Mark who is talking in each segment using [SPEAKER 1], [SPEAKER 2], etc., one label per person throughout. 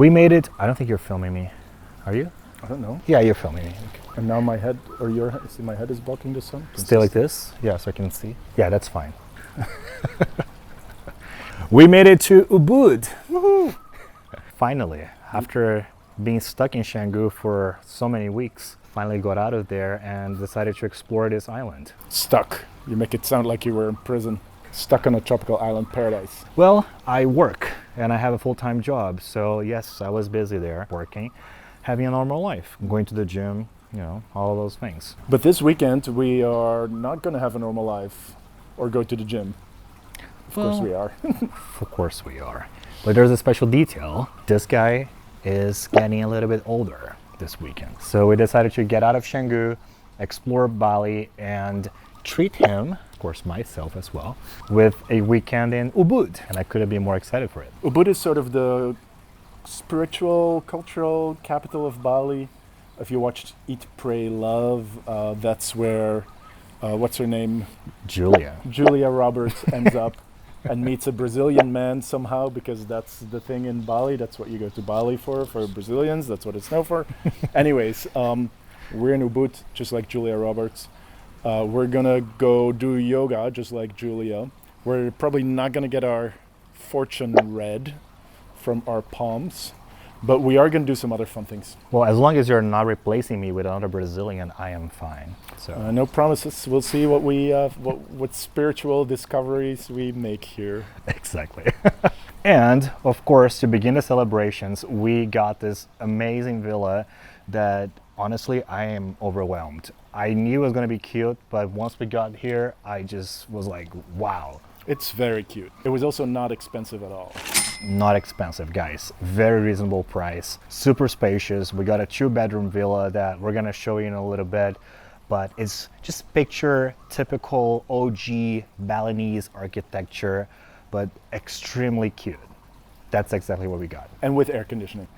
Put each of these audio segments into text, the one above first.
[SPEAKER 1] We made it. I don't think you're filming me. Are you?
[SPEAKER 2] I don't know.
[SPEAKER 1] Yeah, you're filming me. Okay.
[SPEAKER 2] And now my head, or see my head is blocking the sun.
[SPEAKER 1] Stay like this? Yeah, so I can see. Yeah, that's fine. We made it to Ubud. Woohoo! Finally, after being stuck in Canggu for so many weeks, finally got out of there and decided to explore this island.
[SPEAKER 2] Stuck. You make it sound like you were in prison. Stuck on a tropical island paradise.
[SPEAKER 1] Well, I work and I have a full-time job. So yes, I was busy there working, having a normal life, going to the gym, you know, all those things.
[SPEAKER 2] But this weekend we are not going to have a normal life or go to the gym. Of course we are.
[SPEAKER 1] Of course we are. But there's a special detail. This guy is getting a little bit older this weekend. So we decided to get out of Canggu, explore Bali, and treat him, of course myself as well, with a weekend in Ubud. And I couldn't be more excited for it.
[SPEAKER 2] Ubud is sort of the spiritual, cultural capital of Bali. If you watched Eat, Pray, Love, that's where, what's her name? Julia Roberts ends up and meets a Brazilian man somehow, because that's the thing in Bali. That's what you go to Bali for Brazilians. That's what it's known for. Anyways, we're in Ubud, just like Julia Roberts. We're gonna go do yoga, just like Julia. We're probably not gonna get our fortune read from our palms, but we are gonna do some other fun things.
[SPEAKER 1] Well, as long as you're not replacing me with another Brazilian, I am fine. So
[SPEAKER 2] no promises. We'll see what we what spiritual discoveries we make here.
[SPEAKER 1] Exactly. And of course, to begin the celebrations, we got this amazing villa that honestly I am overwhelmed. I knew it was going to be cute, but once we got here, I just was like, wow.
[SPEAKER 2] It's very cute. It was also not expensive at all.
[SPEAKER 1] Not expensive, guys. Very reasonable price. Super spacious. We got a 2-bedroom villa that we're going to show you in a little bit. But it's just picture typical OG Balinese architecture, but extremely cute. That's exactly what we got.
[SPEAKER 2] And with air conditioning.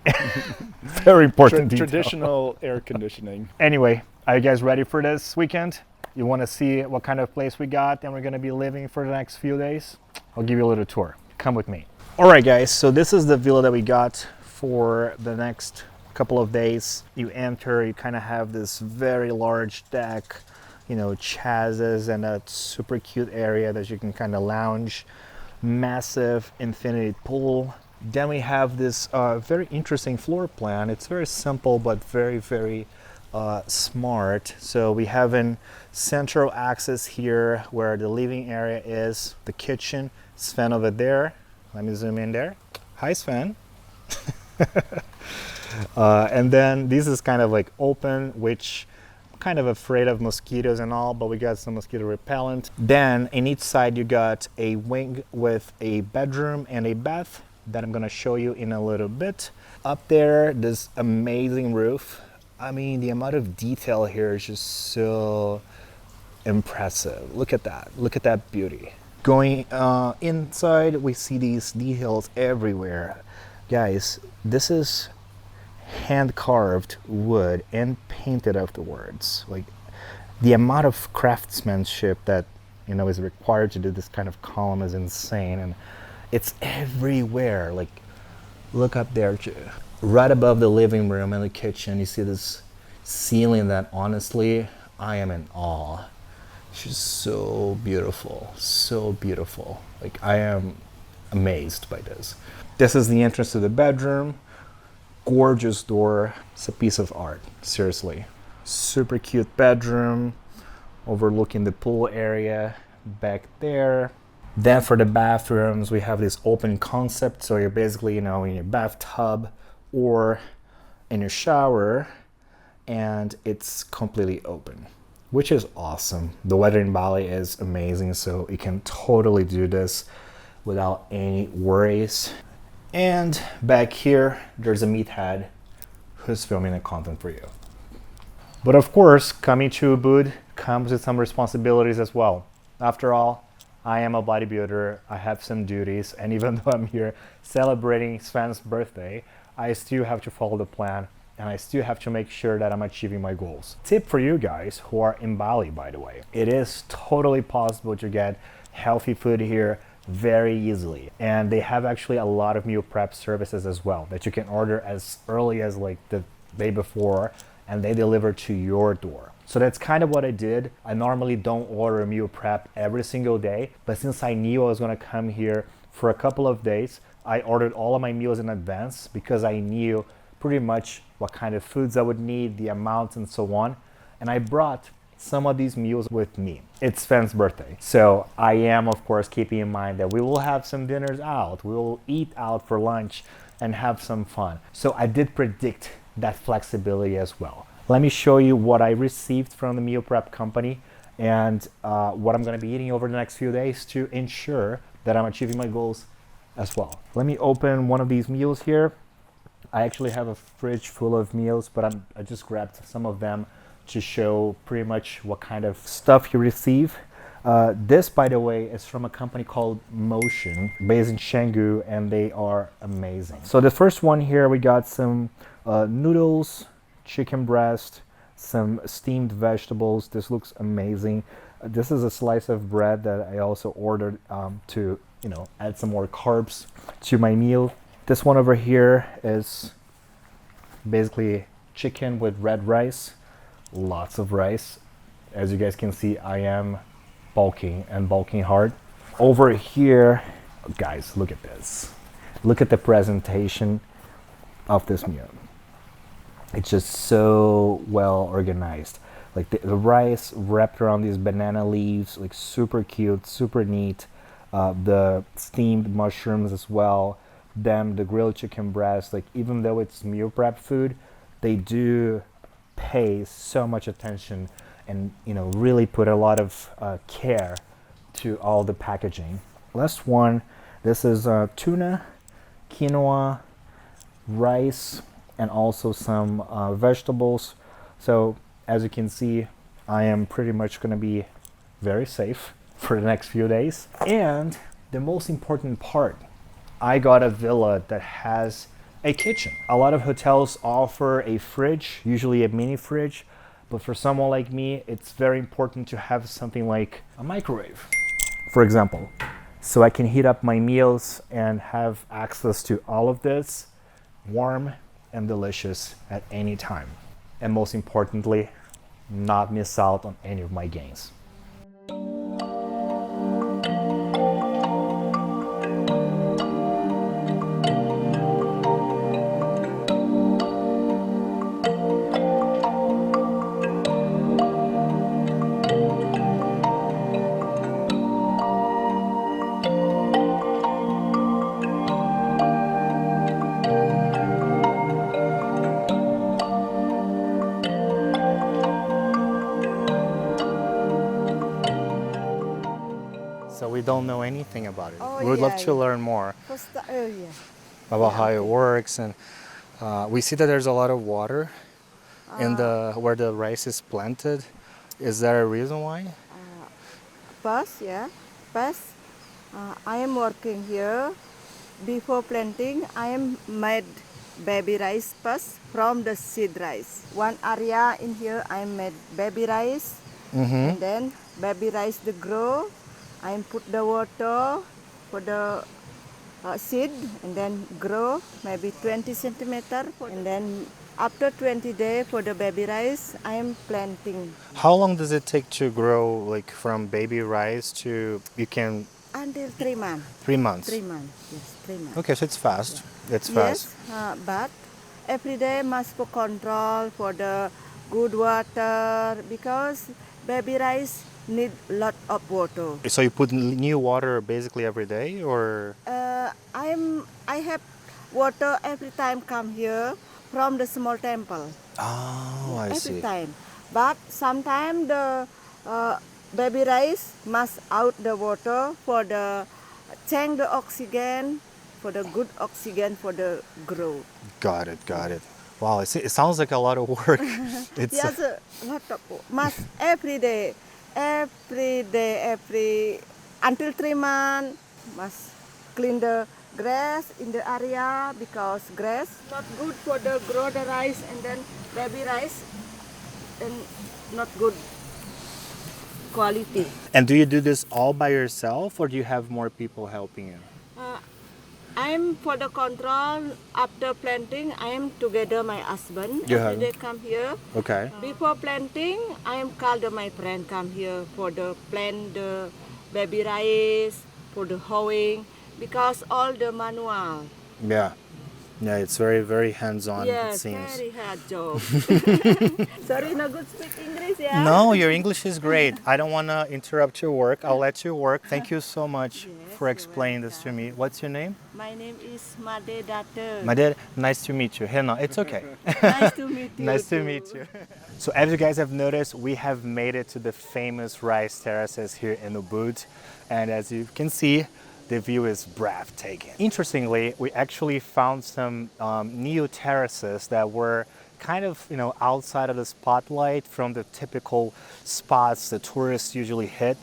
[SPEAKER 1] Very important detail.
[SPEAKER 2] Traditional air conditioning.
[SPEAKER 1] Anyway, are you guys ready for this weekend? You want to see what kind of place we got and we're going to be living for the next few days? I'll give you a little tour. Come with me. All right, guys. So this is the villa that we got for the next couple of days. You enter, you kind of have this very large deck, you know, chaises and a super cute area that you can kind of lounge. Massive infinity pool. Then we have this very interesting floor plan. It's very simple but very, very smart. So we have a central access here where the living area is, the kitchen. Sven over there. Let me zoom in there. Hi, Sven. And then this is kind of like open, which I'm kind of afraid of mosquitoes and all, but we got some mosquito repellent. Then in each side you got a wing with a bedroom and a bath that I'm gonna show you in a little bit. Up there, this amazing roof. I mean, the amount of detail here is just so impressive. Look at that. Look at that beauty. Going inside, we see these details everywhere. Guys, this is hand carved wood and painted afterwards. Like the amount of craftsmanship that, you know, is required to do this kind of column is insane, and it's everywhere. Like, look up there too. Right above the living room and the kitchen, you see this ceiling that honestly, I am in awe. It's just so beautiful, so beautiful. Like, I am amazed by this. This is the entrance to the bedroom. Gorgeous door. It's a piece of art, seriously. Super cute bedroom overlooking the pool area back there. Then for the bathrooms, we have this open concept. So you're basically, you know, in your bathtub or in your shower, and it's completely open, which is awesome. The weather in Bali is amazing, so you can totally do this without any worries. And back here, there's a meathead who's filming the content for you. But of course, coming to Ubud comes with some responsibilities as well. After all, I am a bodybuilder, I have some duties, and even though I'm here celebrating Sven's birthday, I still have to follow the plan, and I still have to make sure that I'm achieving my goals. Tip for you guys who are in Bali, by the way. It is totally possible to get healthy food here, very easily. And they have actually a lot of meal prep services as well that you can order as early as like the day before, and they deliver to your door. So that's kind of what I did. I normally don't order meal prep every single day, but since I knew I was gonna come here for a couple of days, I ordered all of my meals in advance because I knew pretty much what kind of foods I would need, the amounts, and so on. And I brought some of these meals with me. It's Sven's birthday, so I am, of course, keeping in mind that we will have some dinners out. We will eat out for lunch and have some fun. So I did predict that flexibility as well. Let me show you what I received from the meal prep company and what I'm going to be eating over the next few days to ensure that I'm achieving my goals as well. Let me open one of these meals here. I actually have a fridge full of meals, but I just grabbed some of them to show pretty much what kind of stuff you receive. This, by the way, is from a company called Motion, based in Canggu, and they are amazing. So the first one here, we got some noodles, chicken breast, some steamed vegetables. This looks amazing. This is a slice of bread that I also ordered to, add some more carbs to my meal. This one over here is basically chicken with red rice. Lots of rice. As you guys can see, I am bulking and bulking hard. Over here, guys, look at this. Look at the presentation of this meal. It's just so well organized. Like the rice wrapped around these banana leaves, like super cute, super neat. The steamed mushrooms as well. Then the grilled chicken breast. Like even though it's meal prep food, they do pay so much attention and really put a lot of care to all the packaging. Last one, this is tuna, quinoa, rice, and also some vegetables. So as you can see, I am pretty much going to be very safe for the next few days. And the most important part, I got a villa that has a kitchen. A lot of hotels offer a fridge, usually a mini fridge, but for someone like me, it's very important to have something like a microwave, for example, so I can heat up my meals and have access to all of this warm and delicious at any time. And most importantly, not miss out on any of my gains. So we don't know anything about it.
[SPEAKER 3] Oh,
[SPEAKER 1] We would love
[SPEAKER 3] yeah,
[SPEAKER 1] to
[SPEAKER 3] yeah.
[SPEAKER 1] learn more
[SPEAKER 3] Yeah.
[SPEAKER 1] about
[SPEAKER 3] Yeah,
[SPEAKER 1] how it
[SPEAKER 3] okay.
[SPEAKER 1] works, and we see that there's a lot of water in the where the rice is planted. Is there a reason why?
[SPEAKER 3] First, I am working here. Before planting, I am made baby rice first from the seed rice. One area in here, I made baby rice, and then baby rice to grow. I put the water for the seed and then grow maybe 20 centimeter, and then after 20 days for the baby rice, I am planting.
[SPEAKER 1] How long does it take to grow, like from baby rice to you can
[SPEAKER 3] Until 3 months.
[SPEAKER 1] 3 months?
[SPEAKER 3] 3 months, yes, 3 months.
[SPEAKER 1] Okay, so it's fast. It's fast.
[SPEAKER 3] Yes, but every day must for control for the good water because baby rice need lot of water.
[SPEAKER 1] So you put new water basically every day, or
[SPEAKER 3] I have water every time come here from the small temple.
[SPEAKER 1] oh, I
[SPEAKER 3] Every
[SPEAKER 1] see.
[SPEAKER 3] time. But sometimes the baby rice must out the water for the change the oxygen, for the good oxygen for the growth.
[SPEAKER 1] Got it, got it. Wow, it sounds like a lot of work. It's
[SPEAKER 3] Yes, lot of must every day, until 3 months must clean the grass in the area because grass not good for the grow the rice and then baby rice and not good quality.
[SPEAKER 1] And do you do this all by yourself, or do you have more people helping you?
[SPEAKER 3] I'm for the control after planting. I am together my husband.
[SPEAKER 1] You
[SPEAKER 3] Every
[SPEAKER 1] have-
[SPEAKER 3] day come here.
[SPEAKER 1] Okay.
[SPEAKER 3] Before planting, I am called my friend come here for the plant the baby rice, for the hoeing, because all the manual.
[SPEAKER 1] Yeah. Yeah, it's very, very hands-on, it
[SPEAKER 3] Yes,
[SPEAKER 1] seems.
[SPEAKER 3] very hard job. Sorry, no good speak English, yeah?
[SPEAKER 1] No, your English is great. I don't want to interrupt your work. I'll let you work. Thank you so much
[SPEAKER 3] Yes,
[SPEAKER 1] for
[SPEAKER 3] you're
[SPEAKER 1] explaining this to me. What's your name?
[SPEAKER 3] My name is Made Dater.
[SPEAKER 1] My dad, nice to meet you. Hena, it's okay.
[SPEAKER 3] Nice to meet you.
[SPEAKER 1] Nice to
[SPEAKER 3] too.
[SPEAKER 1] meet you. So as you guys have noticed, we have made it to the famous rice terraces here in Ubud. And as you can see, the view is breathtaking. Interestingly, we actually found some new terraces that were kind of, outside of the spotlight from the typical spots the tourists usually hit.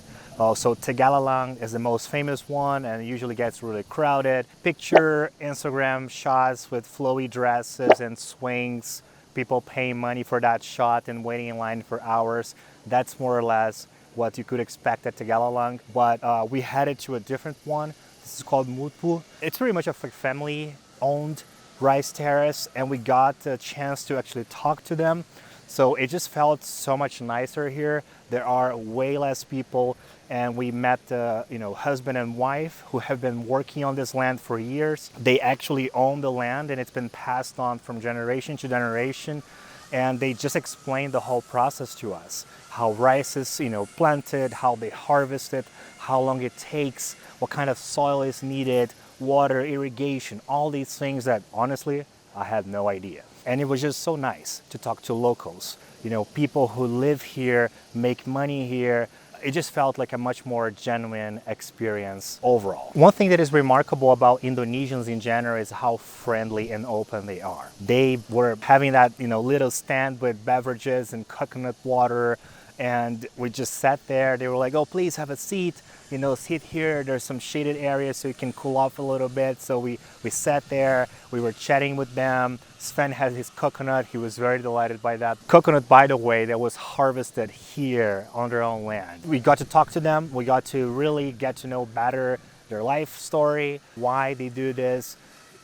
[SPEAKER 1] So Tegalalang is the most famous one and it usually gets really crowded. Picture Instagram shots with flowy dresses and swings, people paying money for that shot and waiting in line for hours. That's more or less what you could expect at Tegalalang. But we headed to a different one. This is called Mutpu. It's pretty much a family-owned rice terrace, and we got a chance to actually talk to them. So it just felt so much nicer here. There are way less people, and we met husband and wife who have been working on this land for years. They actually own the land, and it's been passed on from generation to generation. And they just explained the whole process to us. How rice is, planted, how they harvest it, how long it takes, what kind of soil is needed, water, irrigation, all these things that honestly, I had no idea. And it was just so nice to talk to locals, people who live here, make money here. It just felt like a much more genuine experience overall. One thing that is remarkable about Indonesians in general is how friendly and open they are. They were having that, little stand with beverages and coconut water, and we just sat there. They were like, "Oh, please have a seat. Sit here. There's some shaded areas so you can cool off a little bit." So we sat there. We were chatting with them. Sven had his coconut. He was very delighted by that. Coconut, by the way, that was harvested here on their own land. We got to talk to them. We got to really get to know better their life story, why they do this,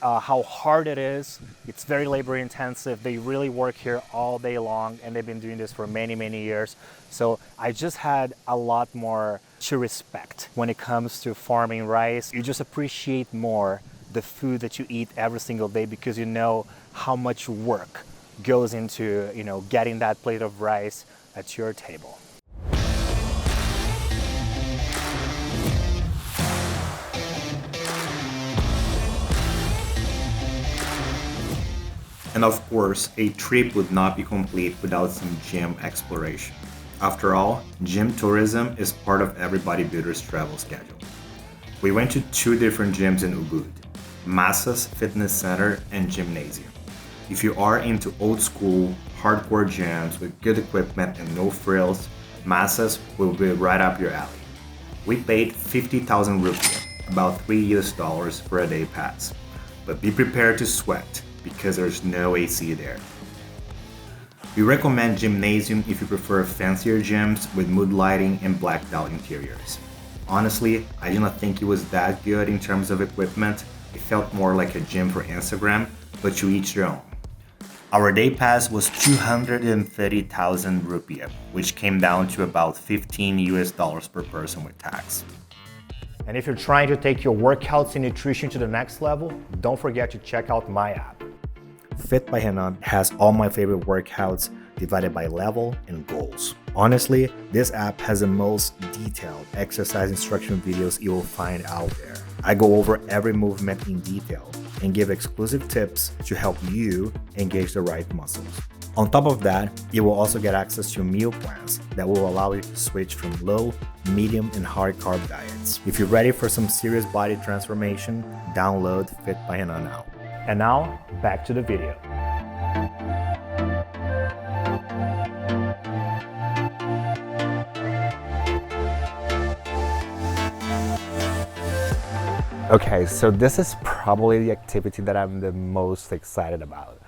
[SPEAKER 1] how hard it is. It's very labor intensive. They really work here all day long, and they've been doing this for many, many years. So I just had a lot more to respect when it comes to farming rice. You just appreciate more the food that you eat every single day because you know how much work goes into, getting that plate of rice at your table. And of course, a trip would not be complete without some gym exploration. After all, gym tourism is part of every bodybuilder's travel schedule. We went to 2 different gyms in Ubud, Massa's Fitness Center and Gymnasium. If you are into old school, hardcore gyms with good equipment and no frills, Massa's will be right up your alley. We paid 50,000 rupiah, about $3 for a day pass. But be prepared to sweat, because there's no AC there. We recommend Gymnasium if you prefer fancier gyms with mood lighting and blacked out interiors. Honestly, I did not think it was that good in terms of equipment. It felt more like a gym for Instagram, but to each their own. Our day pass was 230,000 rupiah, which came down to about $15 per person with tax. And if you're trying to take your workouts and nutrition to the next level, don't forget to check out my app. Fit by Henan has all my favorite workouts divided by level and goals. Honestly, this app has the most detailed exercise instruction videos you will find out there. I go over every movement in detail and give exclusive tips to help you engage the right muscles. On top of that, you will also get access to meal plans that will allow you to switch from low, medium, and high carb diets. If you're ready for some serious body transformation, download Fit by Henan now. And now, back to the video. Okay, so this is probably the activity that I'm the most excited about.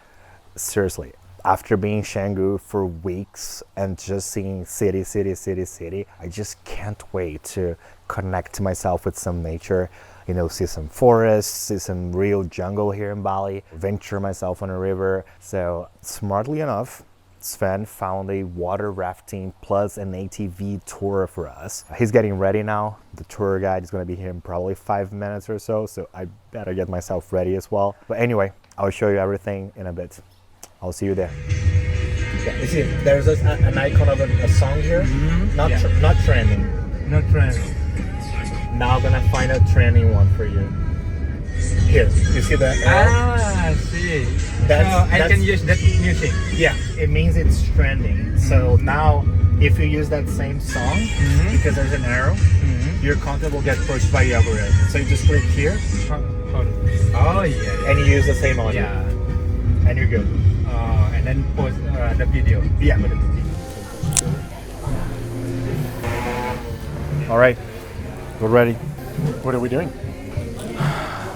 [SPEAKER 1] Seriously, After being in Canggu for weeks and just seeing city, city, city, city, I just can't wait to connect myself with some nature, you know, see some forests, see some real jungle here in Bali, venture myself on a river. So smartly enough, Sven found a water rafting plus an ATV tour for us. He's getting ready now. The tour guide is going to be here in probably 5 minutes or so I better get myself ready as well. But anyway, I'll show you everything in a bit. I'll see you there. Yeah, you see, there's an icon of a song here. Mm-hmm. Not trending.
[SPEAKER 4] Not trending.
[SPEAKER 1] Now I'm gonna find a trending one for you. Here, you see that?
[SPEAKER 4] I see. I can use that music.
[SPEAKER 1] Yeah, it means it's trending. Mm-hmm. So now, if you use that same song, mm-hmm. because there's an arrow, mm-hmm. your content will get pushed by the algorithm. So you just click here.
[SPEAKER 4] Oh yeah.
[SPEAKER 1] And you use the same audio.
[SPEAKER 4] Yeah.
[SPEAKER 1] And you're good.
[SPEAKER 4] And then post the video.
[SPEAKER 1] Yeah. All right, we're ready.
[SPEAKER 2] What are we doing?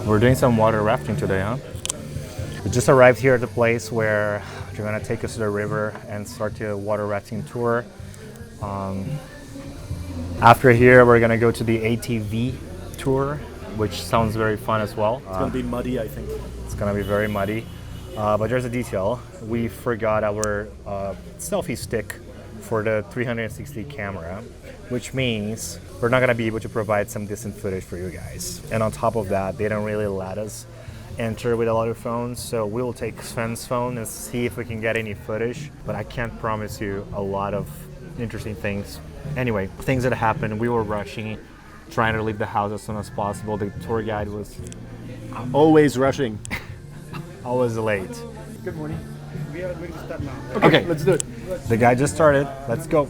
[SPEAKER 1] We're doing some water rafting today, huh? We just arrived here at the place where you're gonna take us to the river and start the water rafting tour. After here, we're gonna go to the ATV tour, which sounds very fun as well.
[SPEAKER 2] It's gonna be muddy, I think.
[SPEAKER 1] It's gonna be very muddy. But there's a detail. We forgot our selfie stick for the 360 camera, which means we're not gonna be able to provide some decent footage for you guys. And on top of that, they don't really let us enter with a lot of phones, so we'll take Sven's phone and see if we can get any footage, but I can't promise you a lot of interesting things. Anyway, things that happened, we were rushing, trying to leave the house as soon as possible. The tour guide was
[SPEAKER 2] always rushing.
[SPEAKER 1] Always late.
[SPEAKER 2] Good morning.
[SPEAKER 4] We are going to start now.
[SPEAKER 2] Okay, let's do it.
[SPEAKER 1] The guy just started. Let's go.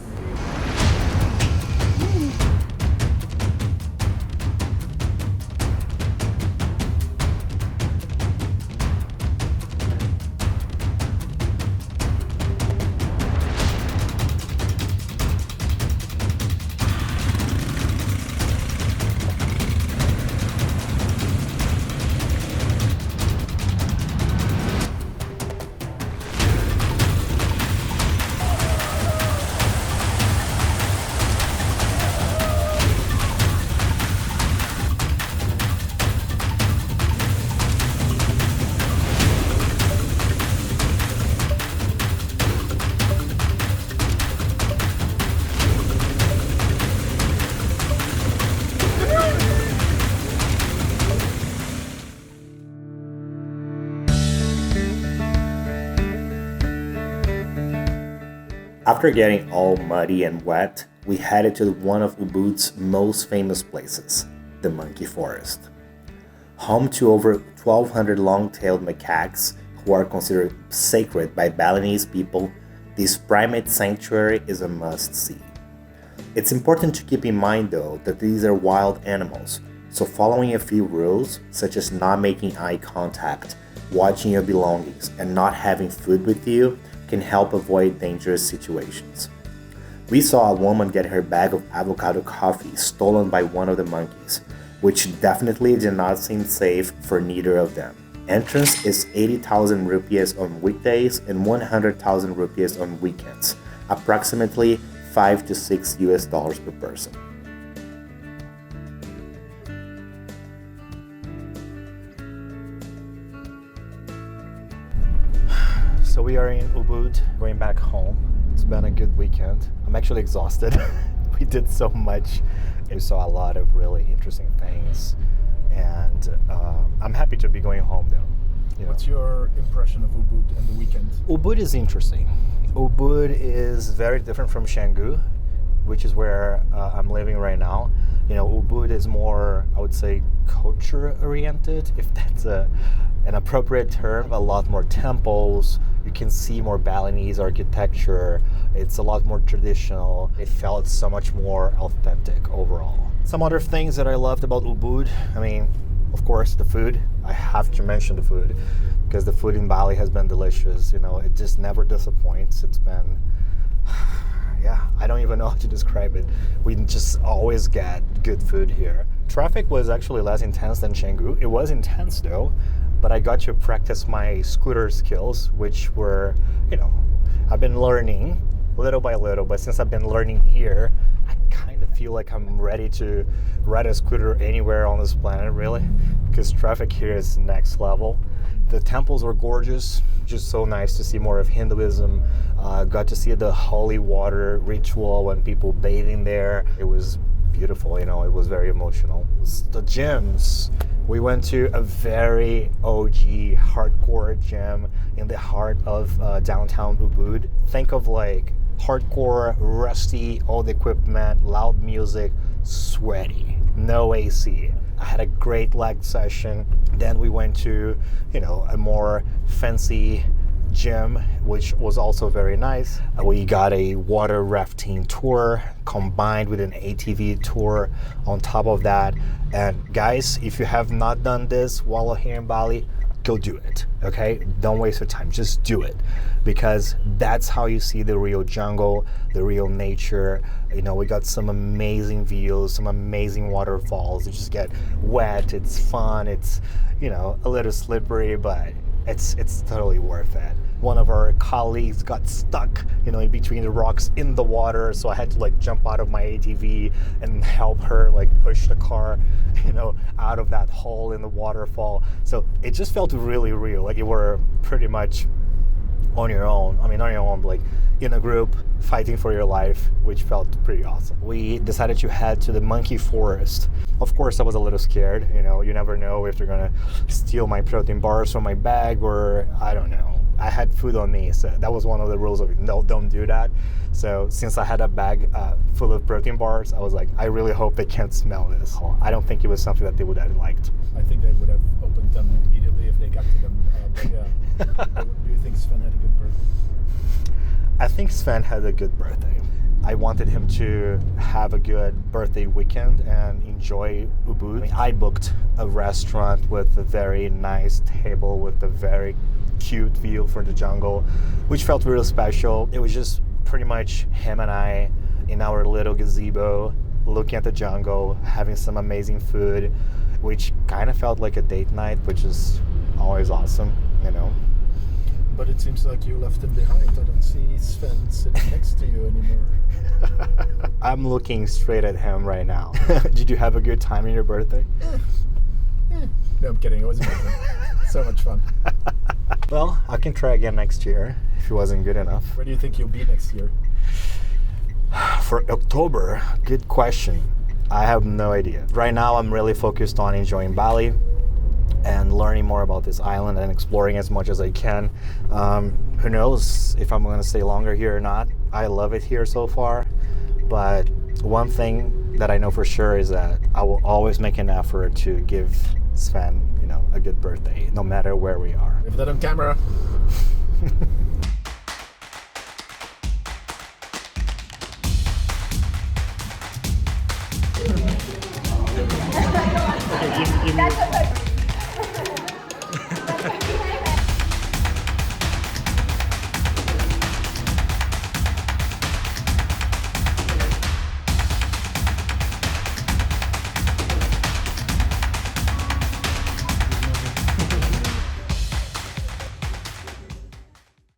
[SPEAKER 1] After getting all muddy and wet, we headed to one of Ubud's most famous places, the monkey forest. Home to over 1,200 long-tailed macaques who are considered sacred by Balinese people, this primate sanctuary is a must-see. It's important to keep in mind though that these are wild animals, so following a few rules, such as not making eye contact, watching your belongings, and not having food with you, can help avoid dangerous situations. We saw a woman get her bag of avocado coffee stolen by one of the monkeys, which definitely did not seem safe for neither of them. Entrance is 80,000 rupees on weekdays and 100,000 rupees on weekends, approximately $5 to $6 per person. So we are in Ubud, going back home. It's been a good weekend. I'm actually exhausted. We did so much. We saw a lot of really interesting things. And I'm happy to be going home though. You know.
[SPEAKER 2] What's your impression of Ubud and the weekend?
[SPEAKER 1] Ubud is interesting. Ubud is very different from Canggu, which is where I'm living right now. You know, Ubud is more, I would say, culture oriented, if that's an appropriate term. A lot more temples. You can see more Balinese architecture. It's a lot more traditional. It felt so much more authentic overall. Some other things that I loved about Ubud, I mean, of course, the food. I have to mention the food because the food in Bali has been delicious. You know, it just never disappoints. It's been, yeah, I don't even know how to describe it. We just always get good food here. Traffic was actually less intense than Canggu. It was intense though, but I got to practice my scooter skills, which were, I've been learning little by little, but since I've been learning here, I kind of feel like I'm ready to ride a scooter anywhere on this planet, really, because traffic here is next level. The temples were gorgeous, just so nice to see more of Hinduism. Got to see the holy water ritual when people bathing there. It was beautiful, it was very emotional. The gyms, we went to a very OG hardcore gym in the heart of downtown Ubud. Think of like hardcore, rusty, old equipment, loud music, sweaty, no AC. I had a great leg session. Then we went to, a more fancy gym, which was also very nice. We got a water rafting tour combined with an ATV tour on top of that. And guys, if you have not done this while here in Bali, go do it, okay? Don't waste your time, just do it, because that's how you see the real jungle, the real nature. We got some amazing views, some amazing waterfalls. You just get wet, it's fun, it's, a little slippery, but it's totally worth it. One of our colleagues got stuck, in between the rocks in the water, so I had to jump out of my ATV and help her push the car, out of that hole in the waterfall. So it just felt really real, like you were pretty much on your own, in a group fighting for your life, which felt pretty awesome. We decided to head to the monkey forest. Of course, I was a little scared, you never know if they're gonna steal my protein bars from my bag, or I don't know. I had food on me, so that was one of the rules of no, don't do that. So since I had a bag full of protein bars, I was like, I really hope they can't smell this. I don't think it was something that they would have liked.
[SPEAKER 2] I think they would have opened them immediately if they got to them. But yeah, do you think Sven had a good birthday?
[SPEAKER 1] I think Sven had a good birthday. I wanted him to have a good birthday weekend and enjoy Ubud. I booked a restaurant with a very nice table with a very cute view for the jungle, which felt really special. It was just pretty much him and I in our little gazebo, looking at the jungle, having some amazing food, which kind of felt like a date night, which is always awesome,
[SPEAKER 2] But it seems like you left him behind. I don't see Sven sitting next to you anymore.
[SPEAKER 1] I'm looking straight at him right now. Did you have a good time in your birthday?
[SPEAKER 2] No, I'm kidding. It was amazing. So much fun.
[SPEAKER 1] Well, I can try again next year if it wasn't good enough.
[SPEAKER 2] Where do you think you'll be next year?
[SPEAKER 1] For October, good question. I have no idea. Right now, I'm really focused on enjoying Bali and learning more about this island and exploring as much as I can. Who knows if I'm going to stay longer here or not. I love it here so far, but one thing that I know for sure is that I will always make an effort to give Sven, a good birthday, no matter where we are.
[SPEAKER 2] Leave that on camera.
[SPEAKER 3] That's a